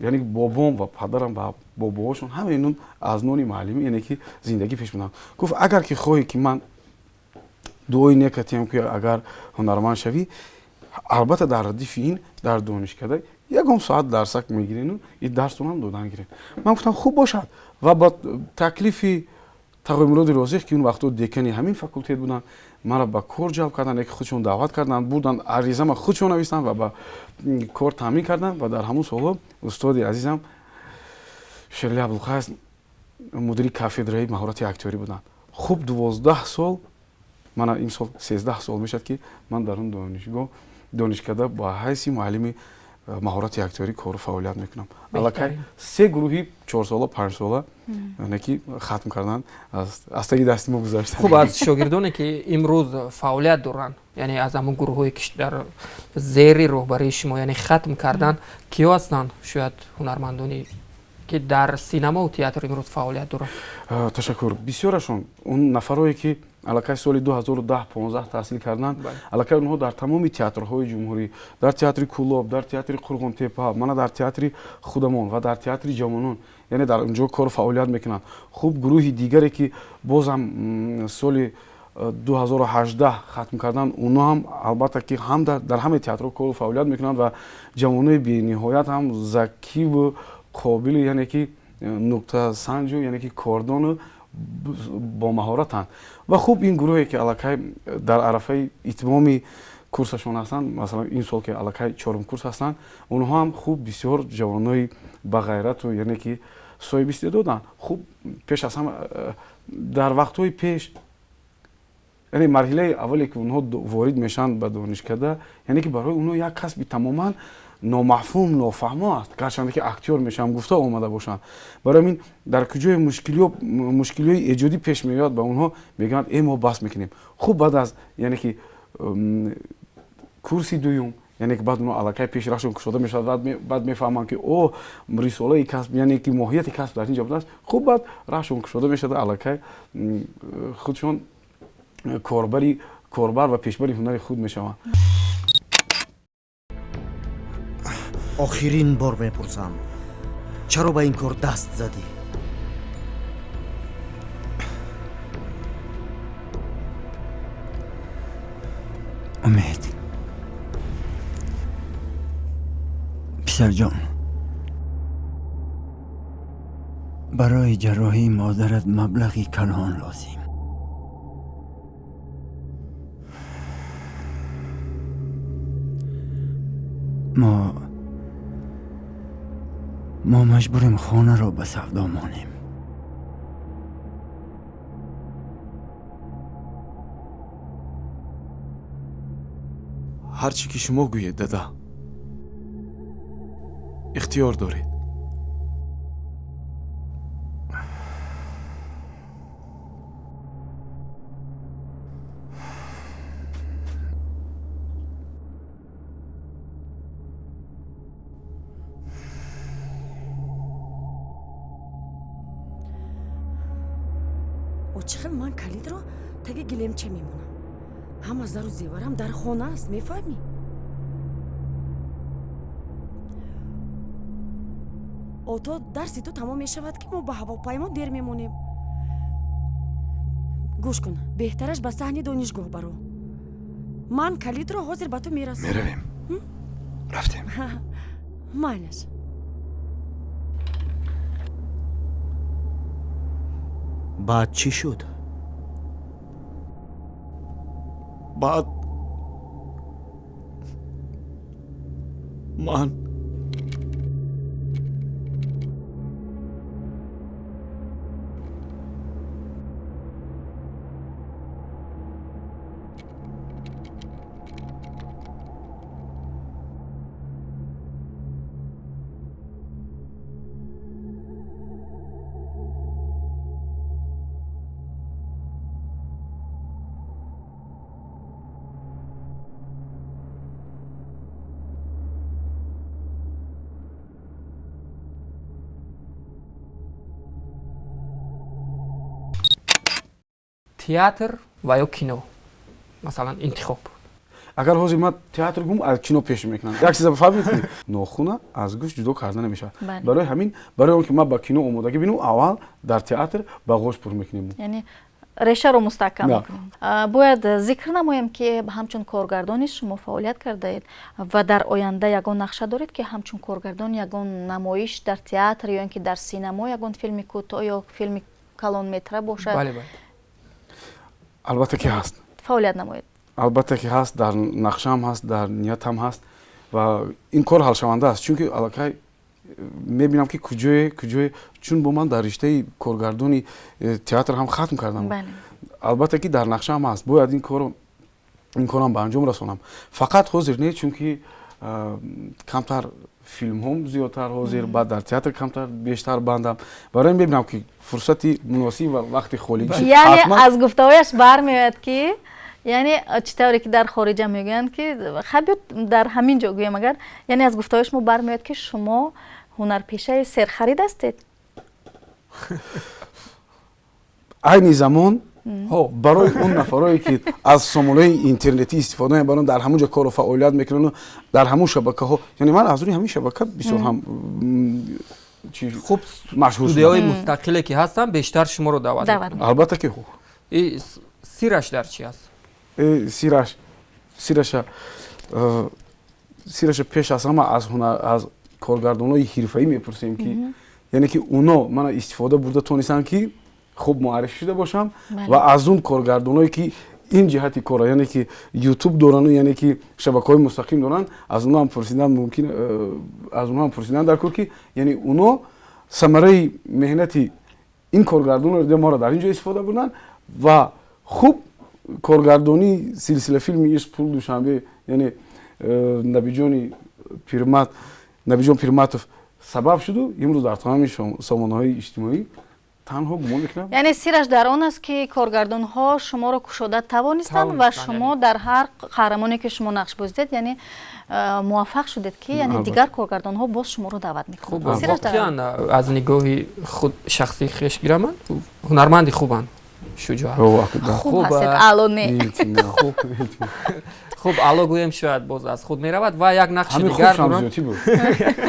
яъне бобом ва падарам ва бобоҳошон ҳама инон аз нони муаллимӣ яъне ки зиндагӣ пеш бурдам. гуфт агар ки хоҳӣ ки ман дуои некатиям ки агар ҳунарманд шавӣ, албатта дар радифи ин дар донишкада ягон соат дарсак мегирину и дарстонам додан гирем. ман гуфтам хуб бошад ва ба таклифи тағоимуроди розиқ ки он вақто декани ҳамин факултет буданд, маро ба кор ҷалб карданд, яке худшон даъват карданд, бурданд аризама худшон навистанд ва ба кор таъмин карданд. ва дар ҳамон солҳо устоди азизам шерли абдулқайс мудири кафедраи маҳорати актёрӣ буданд. хуб 12 сол, мана имсол 13 сол мешад ки ман дар он донишкада ба ҳайси муаллими маҳорати актёрӣ кору фаъолият мекунам. аллакай 3 гурӯҳи 4 сола 5 сола яъне ки хатм кардан аз таги дасти мо гузашта. хуб аз шогирдоне ки имрӯз фаъолият доранд, яъне аз ҳамон гурӯҳҳое ки дар зери роҳбарии шумо яъне хатм кардан, киё ҳастанд шояд ҳунармандони ки дар синамоу театр имрӯз фаъолият доранд? ташаккур. бисёрашон он нафарое ки аллакай соли 2010-15 таҳсил карданд, аллакай онҳо дар тамоми театрҳои ҷумҳурӣ, дар театри Кулоб, дар театри Қурғонтепа, мана дар театри Худамон ва дар театри Ҷавонон, яъне дар онҷо кор фаъолият мекунанд. хуб гурӯҳи дигаре ки бозам соли 2018 хатм кардан, онҳо ҳам албатта ки ҳам дар ҳамаи театрҳо кор фаъолият мекунанд ва ҷавонои бениҳоят ҳам закиву қобили, яъне ки нуқтасанҷу, яъне ки кордону бо маҳоратанд. ва хуб ин гурӯҳе ки аллакай дар арафаи итмоми курсашон ҳастанд, масалан ин сол ки аллакай 4 курс ҳастанд, онҳо ҳам хуб бисёр ҷавонои ба ғайрату яъне ки соҳиби истеъдоданд. хуб пеш аз ҳама дар вақтҳои пеш, яъне марҳилаи аввале ки онҳо ворид мешаванд ба донишкада, яъне ки барои онҳо як касби тамоман номафҳум, нофаҳмо аст, гарчанде ки актёр мешаванд, гуфта омада бошанд. барои ҳамин дар куҷои мушкилиҳои эҷодӣ пеш меояд, ба онҳо мегӯянд мо бас мекунем. хуб баъд аз яъне ки курси дуюм, яъне ки баъд онҳо аллакай пешрахшон кушода мешавад, баъд мефаҳманд ки рисолаи касб, яъне ки моҳияти касб дар ин ҷо будааст, хуб баъд рахшон кушода мешавад, аллакай худшон корбар ва пешбари ҳунари худ мешаванд. охирин бор мепурсам, чаро ба ин кор даст задӣ? умед писарҷон, барои ҷарроҳии модарат маблағи калон лозим. мо маҷбурем хонаро ба савдо монем. ҳар чӣ ки шумо гӯед дада, ихтиёр доред. очиқи ман калидро таги гилемча мемонам. ҳама зару зеварам дар хона аст, мефаҳмӣ? ото дарси ту тамом мешавад ки мо ба ҳавопаймо дер мемонем. гӯш кун, беҳтараш ба саҳни донишгоҳ баро. ман калидро ҳозир ба ту мерасонам. меравем. рафтем. Майлаш. баъд чӣ шуд? баъд ман театр ва ё кино масалан интихоб. агар ҳозир ман театр гум аз кино пеш мекунам як чиза фаҳмед нохуна аз гӯшт ҷудо карда намешавад. барои ҳамин барои он ки ман ба кино омодагӣ бинам аввал дар театр ба ғош пур мекунем. яъне решаро мустаҳкам мекунем. бояд зикр намоем ки ҳамчун коргардони шумо фаъолият кардаед ва дар оянда ягон нақша доред ки ҳамчун коргардон ягон намоиш дар театр ё ин ки дар синамо ягон филми кӯтоҳ ё филми калонметра бошад? бале бале. албатта ки ҳаст. фаъолият намоед. албатта ки ҳаст, дар нақшам ҳаст, дар ниятам ҳаст ва ин кор ҳалшаванда аст, чунки аллакай мебинам ки куҷое чун бо ман дар риштаи коргардони театр ҳам хатм кардам. албатта ки дар нақшам ҳаст, бояд ин корам ба анҷом расонам. фақат ҳозир не, чунки камтар филмҳом зиёдтар ҳозир, баъд дар театр камтар бештар бандам. барои ин мебинам ки фурсати муносиб ва вақти холигӣ яъне аз гуфтаҳояш бармеояд ки яъне чӣ тавре ки дар хориҷа мегӯянд ки хабиёд дар ҳамин ҷо гӯем агар яъне аз гуфтаҳои шумо бармеояд ки шумо ҳунарпешаи серхарид ҳастед. айни замон барои он нафарое ки аз сомонаи интернетӣ истифода мебаранд, дар ҳамон ҷо кору фаъолият мекунанд, дар ҳамон шабакаҳо, яъне ман аз рӯи ҳамин шабака бисёр ҳам хуб студияҳои мустақиле ки ҳастанд бештар шуморо даъват мекунанд. албатта ки хуб. сираш дар чӣ аст? сираша пеш аз ҳама аз коргардонои ҳирфаӣ мепурсем ки яъне ки уно мана истифода бурда тонистанд ки хуб муаррифӣ шуда бошам ва аз он коргардоное ки ин ҷиҳати кора яъне ки ютуб доранд, яъне ки шабакаҳои мустақим доранд, аз онҳо ҳам пурсидан мумкин аз онҳо ҳам пурсидан дар кор ки яъне уно самараи меҳнати ин коргардонро дида моро дар ин ҷо истифода бурданд ва хуб коргардони силсила филми ишқ пул душанбе, яъне набиҷон пирматов сабаб шуду имрӯз дар тамоми сомонаҳои иҷтимоӣ танҳо гумон мекунам. яъне сираш дар он аст ки коргардонҳо шуморо кушода тавонистанд ва шумо дар ҳар қаҳрамоне ки шумо нақш бозидед яъне муваффақ шудед ки яъне дигар коргардонҳо боз шуморо даъват мекунанд. воқеан аз нигоҳи худ шахсии хеш гираман ҳунарманди хубанд. Шучоат. хуб ҳастед, аъло не. хуб аъло гӯем шояд боз аз худ меравад ва як нақши дигар дорам.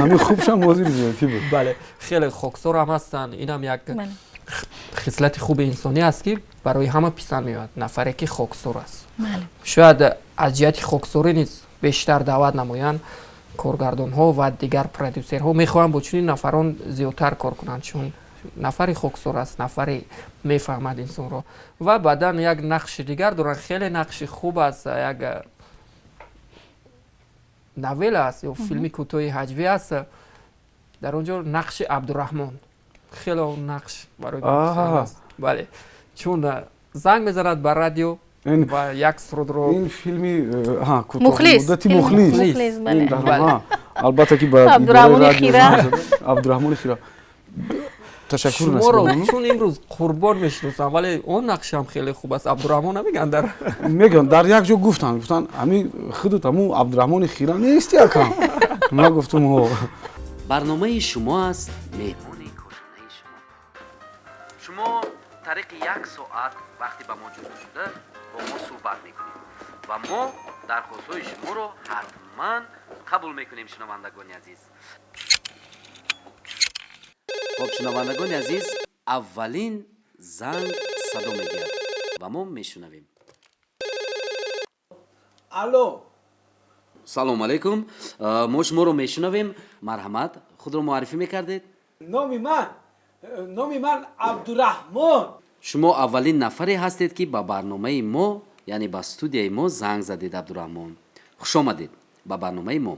ҳамин хубшам ҳозир зиёдтӣ буд. бале хеле хоксорам ҳастанд. инам як хислати хуби инсонӣ аст ки барои ҳама писанд меояд нафаре ки хоксор аст. шояд аз ҷиҳати хоксорӣ низ бештар даъват намоянд коргардонҳо ва дигар продюсерҳо мехоҳанд бо чунин нафарон зиёдтар кор кунанд, чун нафари хоксор аст, нафаре мефаҳмад инсонро. ва баъдан як нақши дигар доранд, хеле нақши хуб аст, як навела аст ё филми кӯтоҳи ҳаҷвӣ аст. дар он ҷо нақши абдураҳмон хеле он нақш барои аст. бале чун занг мезанад ба радио ва як сурудро ин филми мухлис албатта ки ба абдураҳмони хира ташаккур шуморо чун имрӯз қурбон мешиносам, вале он нақшам хеле хуб аст. абдураҳмон намегӯянд мегӯянд дар як ҷо гуфтанд ҳамин худут ҳамун абдураҳмони хира нести якам. ман гуфтам барномаи шумо аст меҳмони кушонаи шумо. шумо тариқи як соат вақти ба мо ҷудо шуда бо мо суҳбат мекунед ва мо дархостҳои шуморо ҳатман қабул мекунем. шунавандагони азиз, хуб шунавандагони азиз, аввалин занг садо мегирад ва мо мешунавем. الو سلام علیکم. ما شما رو میشنویم. مرحمت. خود رو معرفی میکردید؟ نام من عبدالرحمن. شما اولین نفری هستید که با برنامه ما یعنی با استودیوی ما زنگ زدید. عبدالرحمن خوش آمدید با برنامه ما.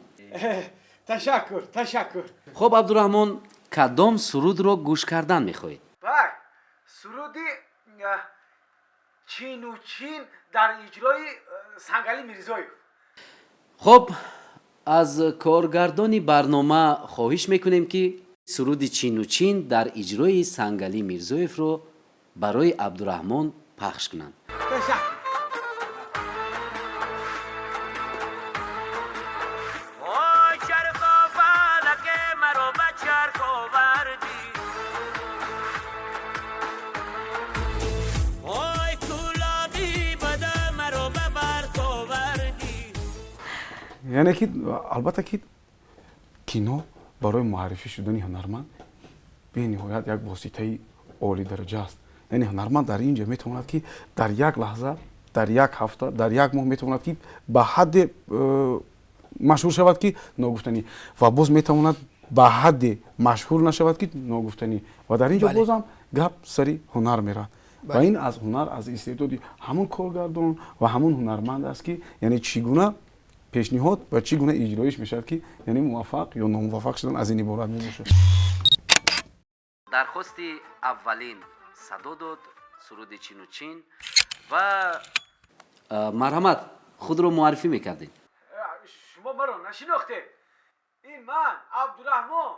تشکر. خب عبدالرحمن کدام سرود رو گوش کردن میخواهید؟ سرودی چین و چین در اجرای سنگلی میرزایف. خب از کارگردان برنامه خواهش میکنیم که سرود چین و چین در اجرای سنگلی میرزایف رو برای عبدالرحمن پخش کنند. یعنی که البته که کینو برای معرفی شدن هنرمند به نهایت یک واسطه عالی درجه است. یعنی هنرمند در اینجا میتواند که در یک لحظه، در یک هفته، در یک ماه میتواند که به حد مشهور شود که ناگفتنی و باز میتواند به حد مشهور نشود که ناگفتنی و در اینجا بازم گپ سری هنر میرد و این از هنر از استعداد همون کارگردان و همون هنرمند است که یعنی چگونه پیشنهاد و چگونه اجرایش میشد که یعنی موفق یا ناموفق شدن از این عبارت میشه. درخواست اولین صدا داد سرود چین و چین و مرحمت خود رو معرفی میکردید. شما مرا نشناختید. این من عبدالرحمن.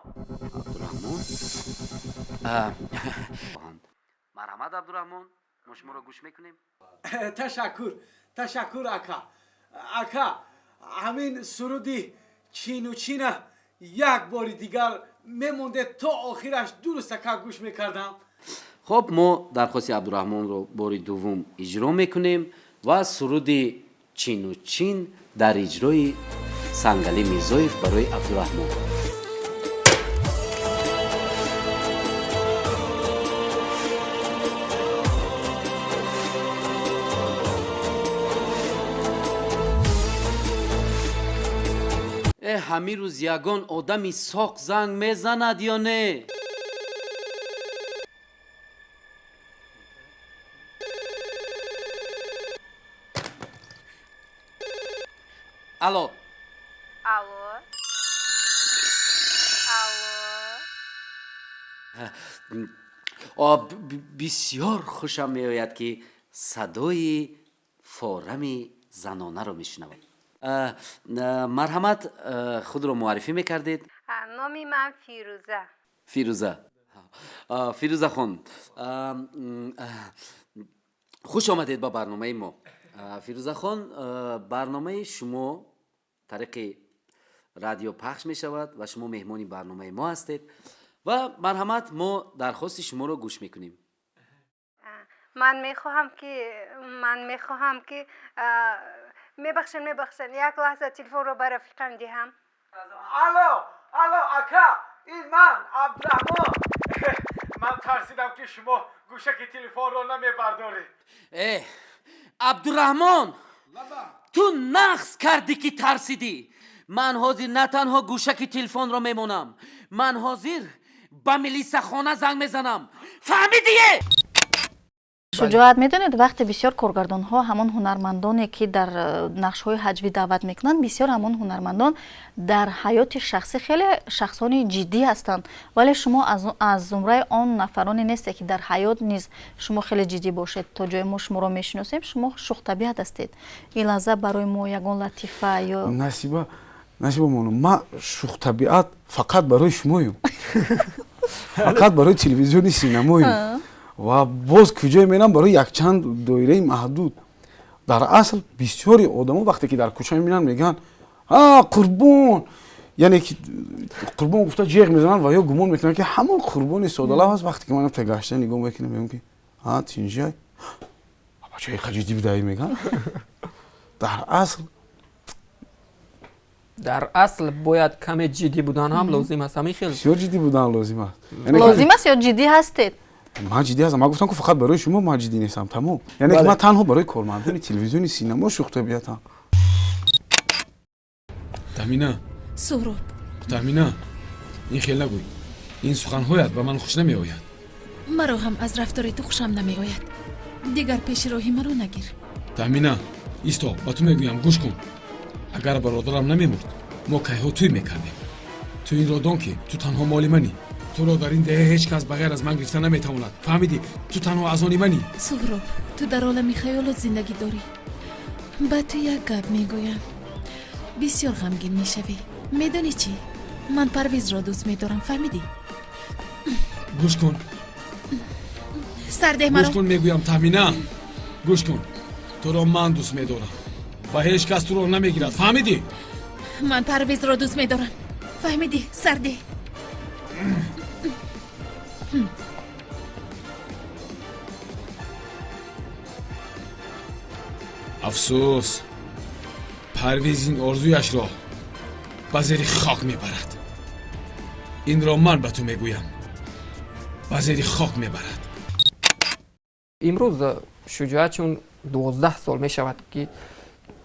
مرحمت عبدالرحمن ما شما رو گوش میکنیم. تشکر اکا همین سرودی چین و چینه یک بار دیگر میمونده تا آخرش درست که گوش میکردم. خب ما درخواست عبدالرحمن رو بار دوم اجرا میکنیم و سرودی چین و چین در اجرای سنگلی میرزایف برای عبدالرحمن. همین روز یگان آدمی ساق زنگ میزند یا نه؟ الو بسیار خوشم میآید که صدای فارمی زنانه رو میشنوم. مرحمت خود رو معرفی میکردید؟ نامی من فیروزه خان خوش آمدید با برنامه ما. فیروزه خان برنامه شما طریق رادیو پخش می شود و شما مهمانی برنامه ما هستید و مرحمت ما درخواست شما رو گوش میکنیم. من میخواهم که میبخشن یک لحظه تلفن رو بر رفیقم دهم. الو اکا این من عبدالرحمن. من ترسیدم که شما گوشک تلفن رو نمیبردارید. عبدالرحمن تو نقص کردی که ترسیدی. من حاضر نه تنها گوشک تلفن رو میمونم، من حاضر با میلیس خانه زنگ میزنم. فهمیدیه؟ شجاعت میدونید وقتی بسیار کارگردان ها همون هنرمندانی که در نقش های حجوی دعوت میکنن، بسیار همون هنرمندان در حیات شخصی خیلی شخصانی جدی هستند، ولی شما از زمره آن نفرانی نیست که در حیات نیز شما خیلی جدی باشید. تا جای ما شما رو میشناسیم شما شوخ طبیعت هستید. این لحظه برای ما یگان لطیفه یا نصیبه مونو ما شوخ طبیعت فقط برای شمایم. فقط برای تلویزیون سینماییم و باز کجای میرم برای یک چند دایره محدود. در اصل بسیاری آدما وقتی که در کوچه میبینن میگن قربان، یعنی که قربان گفته جیغ میزنن و یا گمان میکنن که همون قربان ساده لب است. وقتی که من تا گشته نگاه میکنم میگم که تینجای بچه‌ای خجیدی بدایی میگن. در اصل باید کم جدی بودن هم لازم است. همین خیلی بسیار جدی بودن لازم است. لازم است یا جدی هستید؟ من جدی هستم. من گفتم که فقط برای شما من جدی نیستم. تمام. یعنی که من تنها برای کارمندان تلویزیون سینما شوخ طبیعتم. تهمینا سهراب تهمینا این خیلی نگوی این سخنهایت به من خوش نمیآید مرا هم از رفتار تو خوشم نمیآید دیگر پیش راهی مرا نگیر تهمینا ایستا با تو میگویم گوش کن اگر برادرم نمیمرد ما کیها توی میکردیم تو این را دان که تو تنها مال منی تو را در این دهه هیچ کس بغیر از من گرفته نمیتواند فهمیدی تو تنها از آن منی سهراب تو در عالم خیالات زندگی داری با تو یک گپ میگویم بسیار غمگین میشوی میدانی چی من پرویز را دوست میدارم فهمیدی گوش کن سرده مرا گوش کن میگویم تهمینا گوش کن تو را من دوست میدارم و هیچ کس تو را نمیگیرد فهمیدی من پرویز را دوست میدارم فهمیدی سرده افسوس پرویز این آرزویش را به زیر خاک میبرد این را من به تو میگویم به زیر خاک میبرد امروز شجاعت چون 12 سال می شود که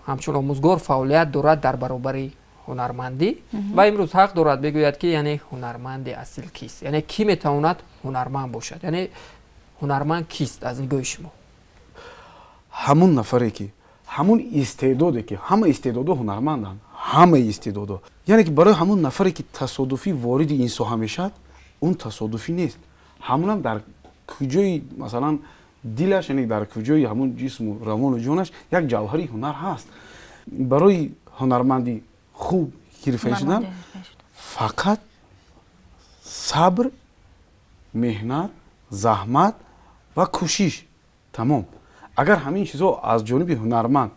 همچون آموزگار فعالیت دارد در برابر هنرمندی و امروز حق دارد بگوید که یعنی هنرمند اصل کیست یعنی کی میتواند هنرمند باشد یعنی هنرمند کیست از نگاه شما همون نفری که همون استعداده که همه استعدادا هنرمندن همه استعدادا یعنی که برای همون نفری که تصادفی وارد این ساحه میشد اون تصادفی نیست همونم در کجای مثلا دلش یعنی در کجای همون جسم و روان و جانش یک جوهری هنر هست برای هنرمندی خوب حرفه‌ای شدن فقط صبر مهنت زحمت و کوشش تمام اگر همین چیزا از جانب هنرمند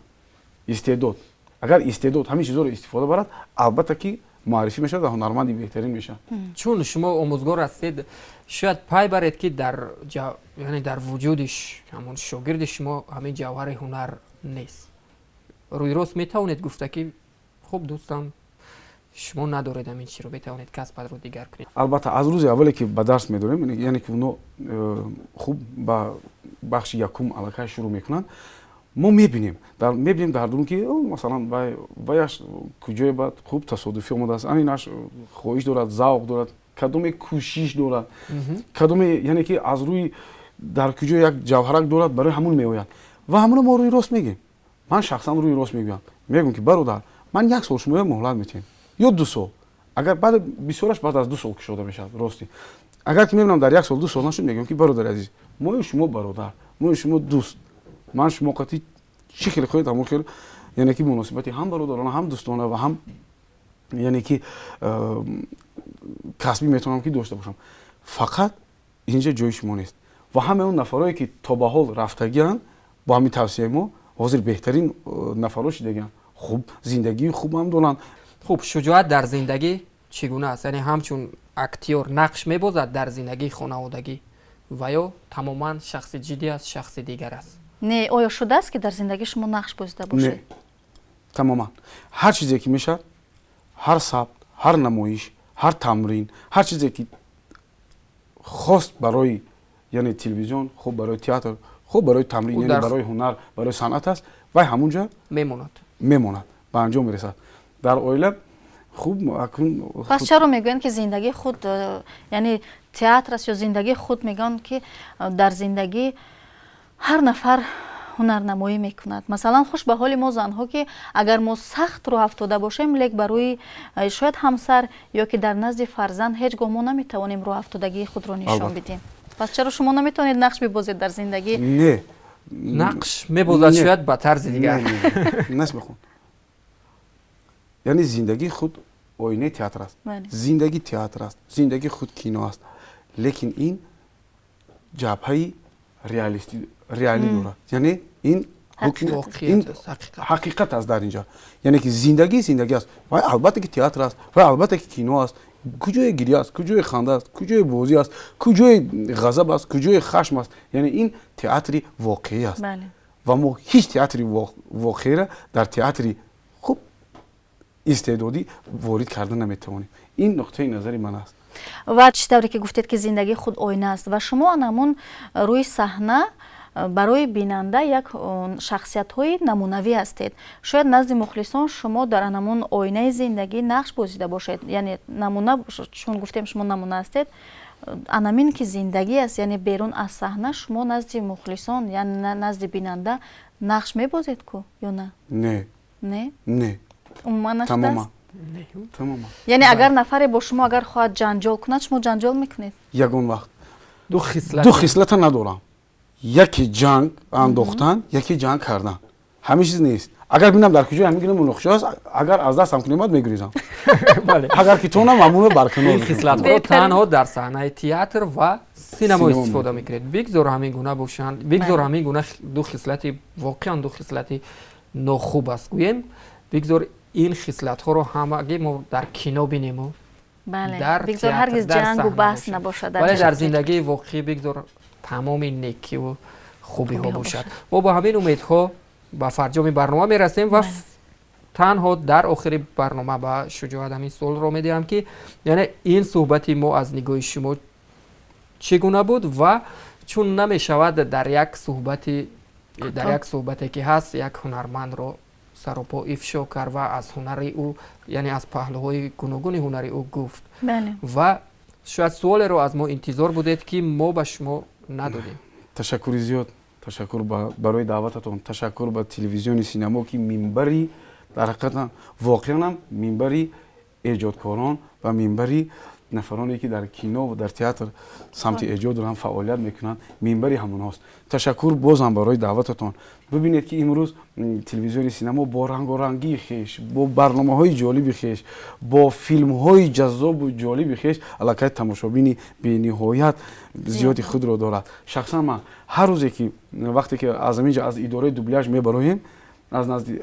استعداد اگر استعداد همین چیزا رو استفاده برد البته که معرفی میشه و هنرمندی بهترین میشه چون شما آموزگار هستید شاید پای برید که یعنی در وجودش همون شاگرد شما همین جوهر هنر نیست روی راست میتوانید گفته که خب دوستان شما ندارید همین چی رو بتوانید کسب رو دیگر کنید البته از روز اولی که به درس میداریم یعنی که اونو خوب با بخش یکم علاقه شروع میکنن ما میبینیم در درون که مثلا وایش کجای بعد خوب تصادفی اومده است اینش خواهش دارد ذوق دارد کدوم کوشش دارد کدوم یعنی که از روی در کجای یک جوهرک دارد برای همون میآید و همون ما روی راست میگیم من شخصا روی راست میگم که برادر من یک سال شما مهلت میتین یا 2 سال اگر بعد بسیارش بعد از 2 سال کشیده میشه راستی اگر که میبینم در یک سال 2 سال نشد میگم که برادر عزیز ما شما برادر ما شما دوست من شما قطعی چی خیلی خواهید همون خیلی یعنی که مناسبتی هم برادرانه هم دوستانه و هم یعنی که کسبی میتونم که داشته باشم فقط اینجا جای شما نیست و همه اون نفرایی که تا به حال رفتگیان با همین توصیه ما حاضر بهترین نفرها شدگیان خوب زندگی خوب هم دارن خب شجاعت در زندگی چگونه است یعنی همچون اکتیور نقش میبازد در زندگی خانوادگی و یا تماما شخص جدی است شخص دیگر است نه آیا شده است که در زندگی شما نقش بازیده باشه نه تماما هر چیزی که میشه هر ثبت هر نمایش هر تمرین هر چیزی که خواست برای یعنی تلویزیون خوب برای تئاتر خوب برای تمرین یعنی برای هنر برای صنعت است و همونجا میماند به انجام میرسد در اویل خوب پس چرا میگن که زندگی خود یعنی تئاتر است یا زندگی خود میگن که در زندگی هر نفر هنرنمایی میکند مثلا خوش به حال ما زنها که اگر ما سخت رو افتاده باشیم لیک برای شاید همسر یا که در نزد فرزند هیچگاه ما نمیتوانیم رو افتادگی خود رو نشان بدیم پس چرا شما نمیتونید نقش ببازید در زندگی نه نقش میبازد شاید به طرز دیگر نه بخون یعنی زندگی خود آینه تئاتر است زندگی تئاتر است زندگی خود کینو است لیکن این جبهه ریالی دارد یعنی این حقیقت است در اینجا یعنی که زندگی است و البته که تئاتر است و البته که کینو است کجای گریه است کجای خنده است کجای بازی است کجای غضب است کجای خشم است یعنی این تئاتر واقعی است و ما هیچ تئاتر واقعی را در تئاتر خوب استعدادی وارد کردن نمیتوانیم این نقطه نظر من است و چطوری که گفتید که زندگی خود آینه است و شما همون روی صحنه барои бинанда як шахсиятҳои намунавӣ ҳастед. Шояд назди мухлисон шумо дар анамун оинаи зиндагӣ нақш бозида бошед. Яъне намуна, чун гуфтем шумо намуна ҳастед, анамин ки зиндагӣ аст, яъне берун аз саҳна шумо назди мухлисон, яъне назди бинанда нақш мебозед ку ё на? Не. Не? Не. Умуман нашудааст? Тамома. яъне агар нафаре бо шумо агар хоҳад ҷанҷол кунад, шумо ҷанҷол мекунед? Ягон вақт. ду хислата надорам. яке ҷанг андохтан, яке ҷанг кардан. ҳамин чиз нест. агар бинам дар куҷои ҳамин гуна мунохишаст, агар аз дастам кунем бад мегурезам. агар ки тонам мамнуна барканор. ин хислатҳоро танҳо дар саҳнаи театр ва синемо истифода мекунед. бигзор ҳамин гуна бошанд. бигзор ҳамин гуна ду хислати воқеан ду хислати нохуб аст гӯем. бигзор ин хислатҳоро ҳамаги мо дар кино бинему. Бале. бигзор ҳаргиз ҷангу баҳс набошад. вале дар зиндагии воқеӣ бигзор тамоми некиву хубиҳо бошад. мо бо ҳамин умедҳо ба фарҷоми барнома мерасем ва танҳо дар охири барнома ба Шучоат ҳамин суолро медиҳам ки яъне ин суҳбати мо аз нигоҳи шумо чӣ гуна буд ва чун намешавад дар як суҳбате ки ҳаст як ҳунармандро саропо ифшо кард ва аз ҳунари ӯ яъне аз паҳлӯҳои гуногуни ҳунари ӯ гуфт ва шояд суолеро аз мо интизор будед ки мо ба шумо надодем. ташаккури зиёд. ташаккур барои даъвататон. ташаккур ба телевизиони синемо ки минбари дар ҳақиқатан воқеан минбари эҷодкорон ва минбари нафароне ки дар кино ва дар театр самти эҷод доранд фаъолият мекунанд, минбари ҳамонҳост. ташаккур бозам барои даъвататон. бибинед ки имрӯз телевизиони синемо бо рангорангии хеш, бо барномаҳои ҷолиби хеш, бо филмҳои ҷаззобу ҷолиби хеш аллакай тамошобини бениҳоят зиёди худро дорад. шахсан ман ҳар рӯзе ки вақте ки аз аминҷа аз идораи дубляж мебароем, аз назди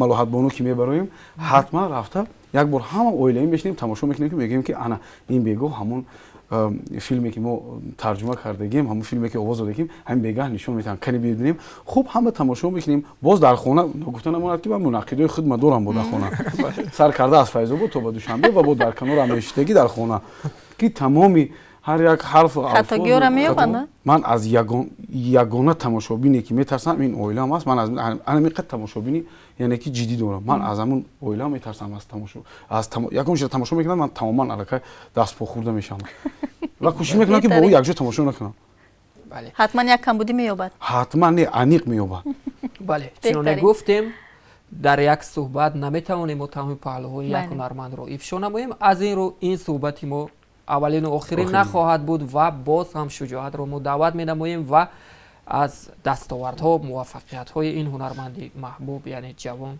малоҳатбону ки мебароем, ҳатман рафта як бор ҳама оилаӣ мешинем тамошо мекунем ки мегӯем ки ана ин бегоҳ ҳамон филме ки мо тарҷума кардагем, ҳамон филме ки овоз додагем, ҳамин бегаҳ нишон метавонем кани бибинем. хуб ҳама тамошо мекунем. боз дар хона гуфта намонад ки ман мунаққидои худма дорам бо дар хона. сар карда аз файзобод то ба душанбе ва бо дар канор ҳамешитагӣ дар хона ки тамоми ҳар як ҳарфу хатогиёра меёбанд. ман аз ягона тамошобине ки метарсам ин оилаам аст. ман аз ҳамин қад тамошобини яъне ки ҷиддӣ дорам. ман аз ҳамон оила метарсам. ягон чиз тамошо мекунам, ман тамоман аллакай дастпо хӯрда мешавам ва кӯшиш мекунам ки бо ӯ якҷо тамошо накунам. ҳатман як камбудӣ меёбад. ҳатман не, аниқ меёбад. бале, чуноне гуфтем дар як суҳбат наметавонем мо тамоми паҳлӯҳои як ҳунармандро ифшо намоем. аз ин рӯ ин суҳбати мо аввалину охирин нахоҳад буд ва боз ҳам Шучоатро мо даъват менамоем ва аз дастовардҳо, муваффақиятҳои ин ҳунарманди маҳбуб яъне ҷавон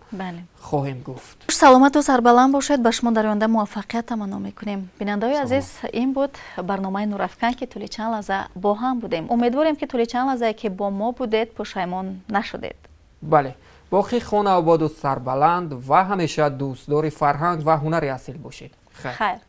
хоҳем гуфт. саломату сарбаланд бошед. ба шумо дар оянда муваффақият таманно мекунем. бинандаҳои азиз, ин буд барномаи нурафкан ки тӯли чанд лаҳза бо ҳам будем. умедворем ки тӯли чанд лаҳзае ки бо мо будед пушаймон нашудед. бале, боқӣ хона ободу сарбаланд ва ҳамеша дӯстдори фарҳанг ва ҳунари асил бошед. хайр.